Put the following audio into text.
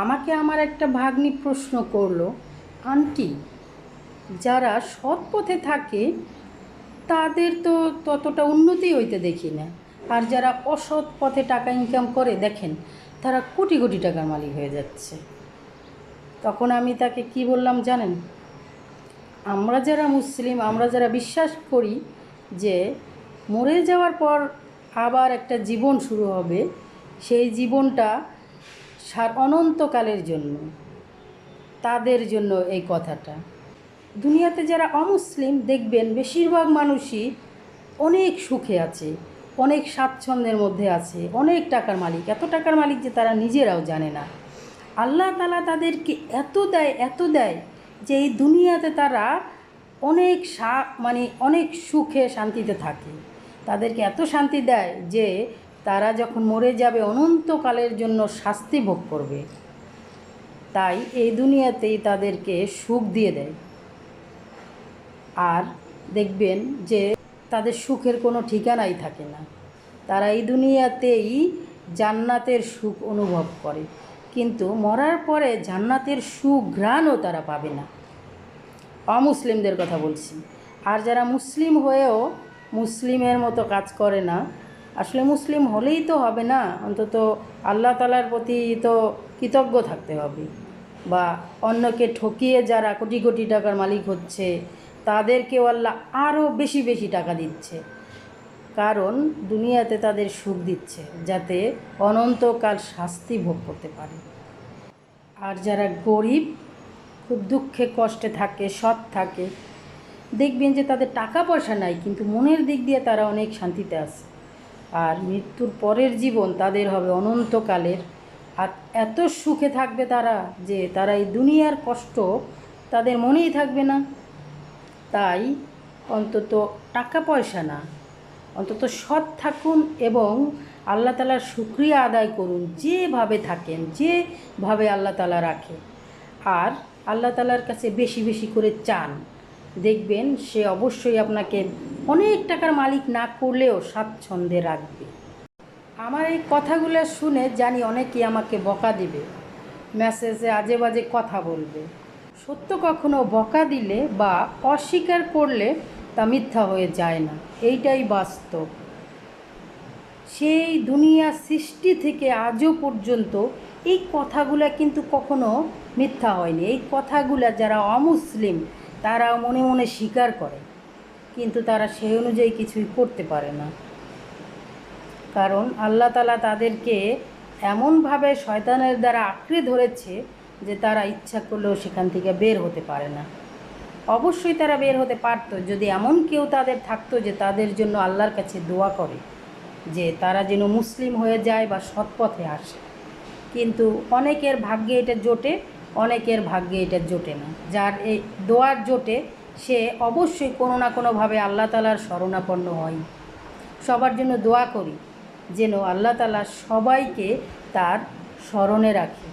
আমাকে আমার একটা ভাগ্নি প্রশ্ন করলো, আন্টি, যারা সৎ পথে থাকে তাদের তো ততটা উন্নতি হইতে দেখি না, আর যারা অসৎ পথে টাকা ইনকাম করে দেখেন তারা কোটি কোটি টাকার মালিক হয়ে যাচ্ছে। তখন আমি তাকে কি বললাম জানেন? আমরা যারা মুসলিম, আমরা যারা বিশ্বাস করি যে মরে যাওয়ার পর আবার একটা জীবন শুরু হবে, সেই জীবনটা অনন্তকালের জন্য, তাদের জন্য এই কথাটা। দুনিয়াতে যারা অমুসলিম দেখবেন বেশিরভাগ মানুষই অনেক সুখে আছে, অনেক স্বাচ্ছন্দ্যের মধ্যে আছে, অনেক টাকার মালিক, এত টাকার মালিক যে তারা নিজেরাও জানে না। আল্লাহ তাআলা তাদেরকে এত দেয় যে এই দুনিয়াতে তারা অনেক অনেক সুখে শান্তিতে থাকে। তাদেরকে এত শান্তি দেয় যে তারা যখন মরে যাবে অনন্তকালের জন্য শাস্তি ভোগ করবে। তাই এই দুনিয়াতেই তাদেরকে সুখ দিয়ে দেয়। আর দেখবেন যে তাদের সুখের কোনো ঠিকানাই থাকে না। তারা এই দুনিয়াতেই জান্নাতের সুখ অনুভব করে, কিন্তু মরার পরে জান্নাতের সুঘ্রাণও তারা পাবে না। অমুসলিমদের কথা বলছি। আর যারা মুসলিম হয়েও মুসলিমের মতো কাজ করে না, আসলে মুসলিম হলেই তো হবে না, অন্তত আল্লাহ তাআলার প্রতি তো কৃতজ্ঞ থাকতে হবে। বা অন্যকে ঠকিয়ে যারা কোটি কোটি টাকার মালিক হচ্ছে তাদেরকেও আল্লাহ আরও বেশি বেশি টাকা দিচ্ছে, কারণ দুনিয়াতে তাদের সুখ দিচ্ছে যাতে অনন্তকাল শাস্তি ভোগ করতে পারে। আর যারা গরিব, খুব দুঃখে কষ্টে থাকে, সৎ থাকে, দেখবেন যে তাদের টাকা পয়সা নাই কিন্তু মনের দিক দিয়ে তারা অনেক শান্তিতে আছে। আর মৃত্যুর পরের জীবন তাদের হবে অনন্তকালের, আর এত সুখে থাকবে তারা যে তারা এই দুনিয়ার কষ্ট তাদের মনেই থাকবে না। তাই অন্তত টাকা পয়সা না, অন্তত সৎ থাকুন এবং আল্লাহ তাআলার শুকরিয়া আদায় করুন, যেভাবে থাকেন, যেভাবে আল্লাহ তাআলা রাখে। আর আল্লাহ তাআলার কাছে বেশি বেশি করে চান, দেখবেন সে অবশ্যই আপনাকে অনেক টাকার মালিক না করলেও স্বাচ্ছন্দ্যে রাখবে। আমার এই কথাগুলো শুনে জানি অনেকেই আমাকে বকা দিবে, মেসেজে আজে বাজে কথা বলবে। সত্য কখনো বকা দিলে বা অস্বীকার করলে তা মিথ্যা হয়ে যায় না, এইটাই বাস্তব। সেই দুনিয়া সৃষ্টি থেকে আজও পর্যন্ত এই কথাগুলো কিন্তু কখনো মিথ্যা হয়নি। এই কথাগুলো যারা অমুসলিম তারা মনে মনে স্বীকার করে, কিন্তু তারা সেই অনুযায়ী কিছুই করতে পারে না, কারণ আল্লাহ তাআলা তাদেরকে এমনভাবে শয়তানের দ্বারা আঁকড়ে ধরেছে যে তারা ইচ্ছা করলেও সেখান থেকে বের হতে পারে না। অবশ্যই তারা বের হতে পারত যদি এমন কেউ তাদের থাকতো যে তাদের জন্য আল্লাহর কাছে দোয়া করে যে তারা যেন মুসলিম হয়ে যায় বা সৎ পথে আসে, কিন্তু অনেকের ভাগ্যে এটা জোটে, অনেকের ভাগ্যে এটা জোটে না। যার এই দোয়ার জোটে সে অবশ্যই কোনো না কোনোভাবে আল্লাহ তাআলার শরণাপন্ন হয়। সবার জন্য দোয়া করি যেন আল্লাহ তাআলা সবাইকে তার স্মরণে রাখে।